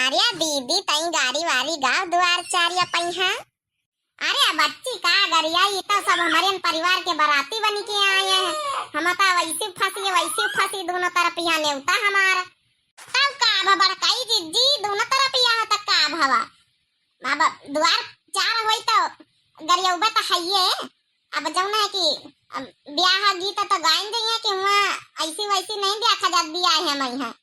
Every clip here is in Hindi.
अरे दीदी तई गाड़ी वारी गाँव द्वार चारिया पहिया। अरे बच्ची का गरिया ये तो सब हमारे परिवार के बाराती बन के आए हैं। हम तो वैसे फंसी दोनों तरफ यहाँ नेवता हमारा। तब का भबड़ कई जिज्जी दोनों तरफ यहाँ तक का भवा। अब द्वार चार होई तो गरिया उबे तो हइये। अब जौन है कि ब्याह गीत तो गाइन दिए कि वहाँ ऐसी वैसी नहीं देखा जात बियाह है मैं यहाँ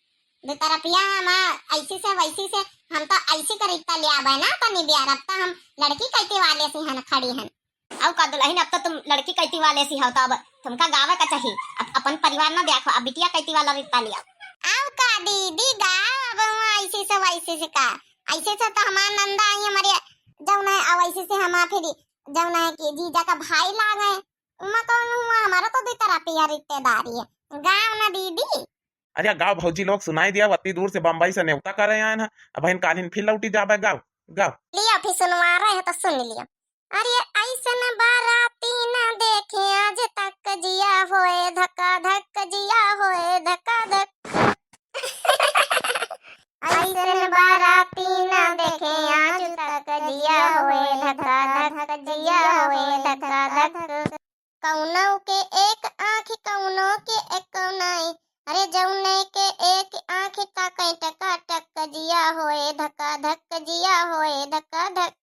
दो तरफ यहाँ ऐसी से वैसी से हम तो ऐसी करीता ले आवे ना तनी ब्याह। अब तो हम लड़की कहते वाले से हन खड़ी हन औ का दुल्हन। अब तो तुम लड़की कहती वाले से हो तो अब तुमका गावे का चाहिए। अब अपन परिवार ना देखो अब बिटिया कहती वाला रिश्ता लिया आओ का दीदी गाँव। अब ऐसे से वैसे से का ऐसे से तो हमारा नंदा आई हमारे जौन है अब ऐसे से हम फिर जौन है कि जीजा का भाई लागे उमा कौन हुआ हमारा तो दो तरफ यार रिश्तेदारी है गाँव ना दीदी। अरे गाँव भौजी लोग सुनाई दिया अति दूर से बम्बई से न्योता कर रहे हैं ना। अब कालीन फिर लौटी जाबे गाँव गाँव लिया फिर सुनवा रहे तो सुन लिया। अरे ऐसे न बाराती न देखे आज तक जिया होए धक्का धक जिया होए धक्का धक। ऐसे न बाराती न देखे आज तक जिया होए धक्का धक जिया होए धक्का धक। कौनो के एक आँख कौनो के एक नहीं। अरे जौने के एक आँख टका टका टक जिया होए धक्का धक जिया होए धक्का धक।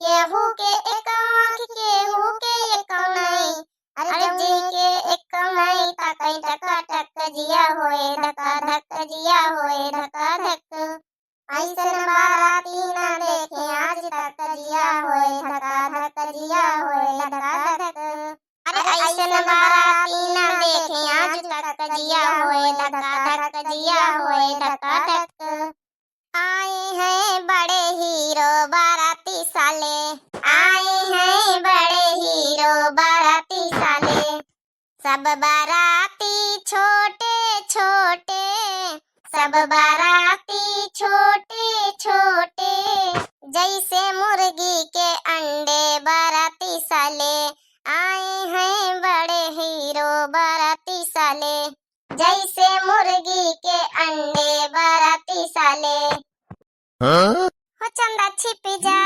केहू के एक आँख केहू के एक नहीं। अरे जी के एक नहीं टका टका टक जिया होए धक्का धक जिया होए धक्का धक। ऐसे बाराती न देखे आज तक जिया होए धक्का धक जिया होए धक्का धक। अरे ऐसे न बाराती न देखे आज तक जिया होए धक्का धक जिया होए धक्का धक। आए हैं बड़े हीरो बाराती साले आए हैं बड़े हीरो बाराती साले। सब बाराती छोटे छोटे सब बाराती छोटे छोटे जैसे मुर्गी के अंडे बाराती साले आए हैं बड़े हीरो बाराती साले जैसे मुर्गी के अंडे बाराती साले। हो चंदा छिपी जा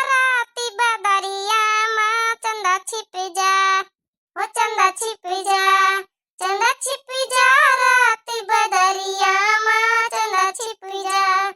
राती बदरिया माँ चंदा छिपी जा। हो चंदा छिपी जा राती बदरिया माँ चंदा छिपी जा।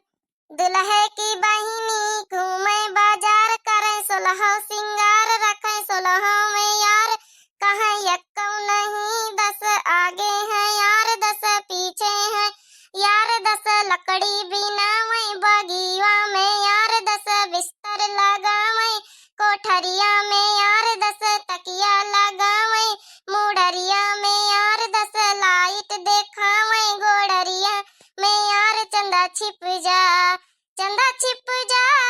दुल्हे की बहिनी घूमे बाजार करे सोलह सिंगार रखे सोलह में यार कहाँ यक्कौ नहीं 10 आगे है यार 10 पीछे है यार 10 लकड़ी बिना में बगीवा में यार 10 बिस्तर लगावे कोठरिया में यार 10 तकिया लगावे मुड़रिया में यार 10 लाइट देखावे गोड़रिया में यार चंदा छिप जा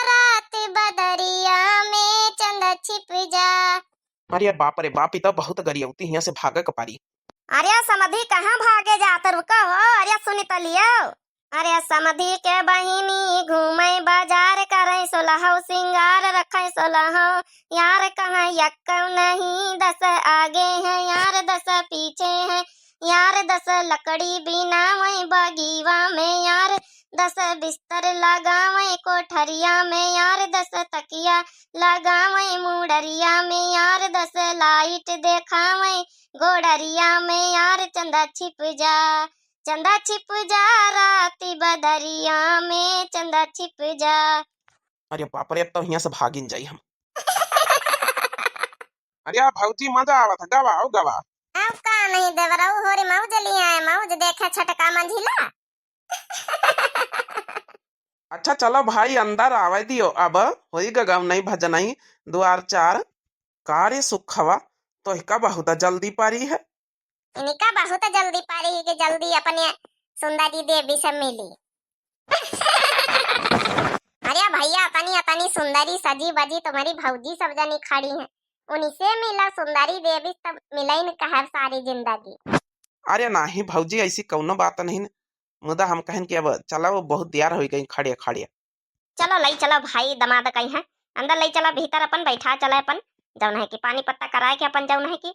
रात बदरिया में चंदा छिप जा। अरे बाप रे बाप तो बहुत गरियौती यहाँ से भागे कपारी। अरे समधी कहाँ भागे जात रुका हो। अरे सुनी तो लियो। अरे समधी के बहिनी घूमे बाजार करे सोलह सिंगार रखे सोलह यार कहाँ यक्कौ नहीं 10 आगे है यार 10 पीछे है यार 10 लकड़ी बिना में बगीवा में यार 10 बिस्तर लगावे कोठरिया में यार 10 तकिया लगावे मुड़रिया में यार 10 लाइट देखावे गोड़रिया में यार चंदा छिप जा राती बदरिया में चंदा छिप जा। अरे बाप रे तो यहाँ से भागिन जाई हम। अरे भौजी मजा आवत है गवा आओ गवा। अब का नहीं देवराऊ होरी मौज लिया है मौज देखे छटका मंझिला। अच्छा चलो भाई अंदर आवे दियो अब होई गगम नहीं भजनई द्वार चार कार्य सुखवा तो इका बहुत जल्दी पारी है। इनका बहुत जल्दी पारी है कि जल्दी अपने सुंदरी देवी से मिली। अरे भैया तनी सुंदरी सजी बजी तुम्हारी भौजी सब जनी खड़ी हैं उन्हीं से मिला सुंदरी देवी तब मिला ही कहा सारी जिंदगी। अरे नहीं भौजी ऐसी कौनो बात नहीं मुदा हम कहन कि अब चला वो बहुत देर हो गई खड़े खड़े। चलो लई चलो भाई दमाद कहीं है अंदर लई चला भीतर अपन बैठा चला अपन जौन है कि पानी पत्ता कराए के अपन जौन है कि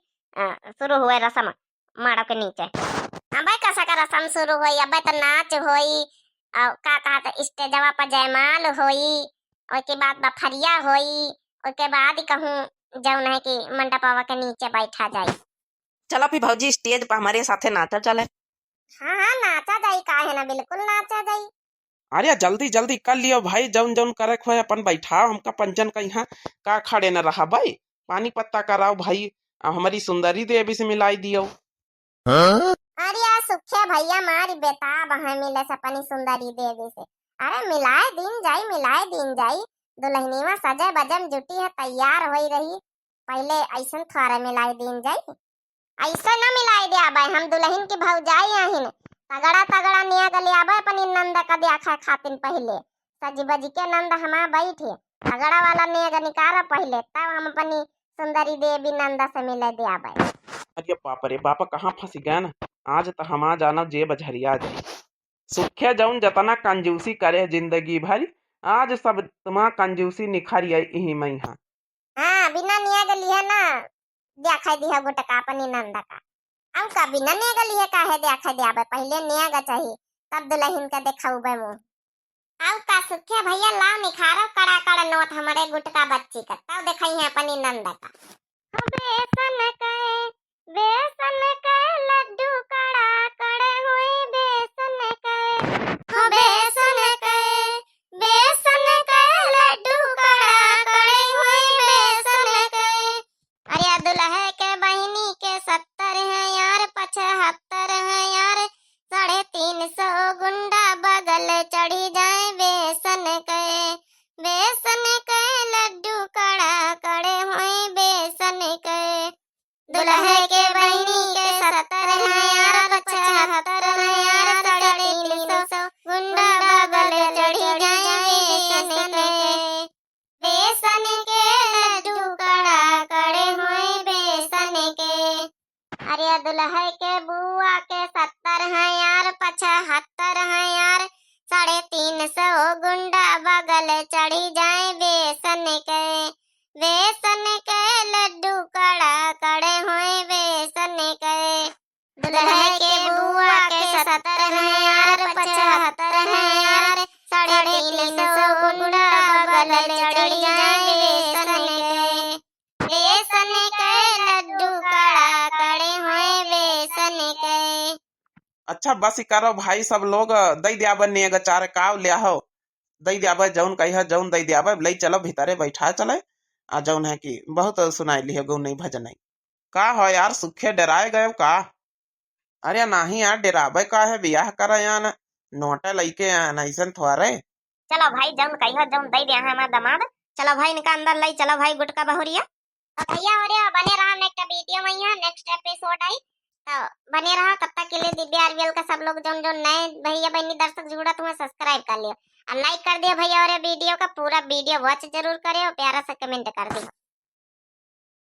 शुरू हुए रसम माड़ो के नीचे। अबे कसा का रसम शुरू होई, अबे तो नाच होई और का कहा तो स्टेजवा पर जयमाल होई, और के बाद बफरिया होई, और के बाद ही कहूँ जौन है कि मंडपवा के नीचे बैठा जाई। चलो फिर भौजी स्टेज पर हमारे साथे नाचा चले। हाँ हाँ नाचा जाई, काहे ना, बिल्कुल नाचा जाई। अरे जल्दी जल्दी कर लियो भाई, जौन जौन करे खोए अपन बैठाओ, हमका पंचन का यहाँ का खड़े न रहा भाई, पानी पत्ता कराओ भाई, अब हमारी सुंदरी देवी से मिलाई दियो। अरे यार सुखे भैया मारी बेताब है मिले सपनी सुंदरी देवी से। अरे मिलाए दिन जाई, मिलाए दिन जाई। दुल्हनीवा सजे बजम जुटी है, तैयार होई रही, पहले ऐसन थोड़ा मिलाए दिन जाई। ऐसा न मिलाए दे आबे, हम दुल्हन की भौजाई आहिन, तगड़ा तगड़ा निया गले आबे अपनी नंद का देखा खातिन पहले, सज बज के नंद हमा बैठे, तगड़ा वाला निया निकारा पहले, तब हम अपनी सुंदरी देवी नंदा से मिले दे आबे। अरे बाप रे बाप, कहाँ फंस गया ना, आज तो हम आ जाना जेब झरिया जाए। सुखे जौन जतना कंजूसी करे जिंदगी भर, आज सब तुमा कंजूसी निखर यही मैं यहाँ। हाँ बिना निया गली है ना, देखा दिया गुटका अपनी नंदा का। अब का बिना निया गली है काहे देखा दे आबे, पहले निया गा चाहिए तब दुल्हन का देखाऊबे मुंह। अब का सुखे भैया ला निखारा कड़ा कड़ा नोट हमारे गुटका बच्ची का, तब दिखाई है अपनी नंदा का। बेसन के लड्डू कड़ा कड़े हुए बेसन के, बेसन के लड्डू कड़ा कड़े हुए बेसन के। अरे दुल्हे के बहिनी के 70 है यार, 75 है यार, 350 गुंडा बगल चढ़ी जाए बेसन के लड्डू कड़ा कड़े हुए बेसन के। दुल्हे के बहिनी के 70 है यार, 75 है यार, 350 गुंडा बगल चढ़ी जाए बेसन के लड्डू कड़ा कड़े हुए बेसन के। अरे दुल्हे के बुआ के 70 है यार, 75 है यार, 350 गुंडा बगल चढ़ी जाए बेसन के लड्डू कड़ा कड़े हुए बेसन के। दुल्हे के बुआ के 70 है यार, 75 है यार, 350 गुंडा बगल चढ़ी जाए बेसन के लड्डू कड़ा कड़े हुए बेसन के। अच्छा बस ही करो भाई, सब लोग दई दियाब ने चार काव ले हो, दई दियाब जौन कही जौन दई दियाब ले चलो भीतरे बैठा चले, आ जौन है कि बहुत सुनाई ली गौ नहीं भजन नहीं। का हो यार सुखे डराए गए का? अरे नहीं यार डराबे का है, ब्याह कर यान नोटा लइके ऐसन थोड़े। चलो भाई जौन कहियो जौन दई दिया है हमारा दामाद, चलो भाई इनका अंदर लाई, चलो भाई गुटका बहुरिया। तो भैया हो रहा बने रहा, नेक्स्ट वीडियो में यहाँ नेक्स्ट एपिसोड आई, तो बने रहा। तब तक के लिए दिव्या आरवीएल का सब लोग जौन जौन नए भैया बहनी दर्शक जुड़ा तुम्हें सब्सक्राइब कर लियो और लाइक कर दियो भैया, और वीडियो का पूरा वीडियो वॉच जरूर करियो, प्यारा सा कमेंट कर दियो।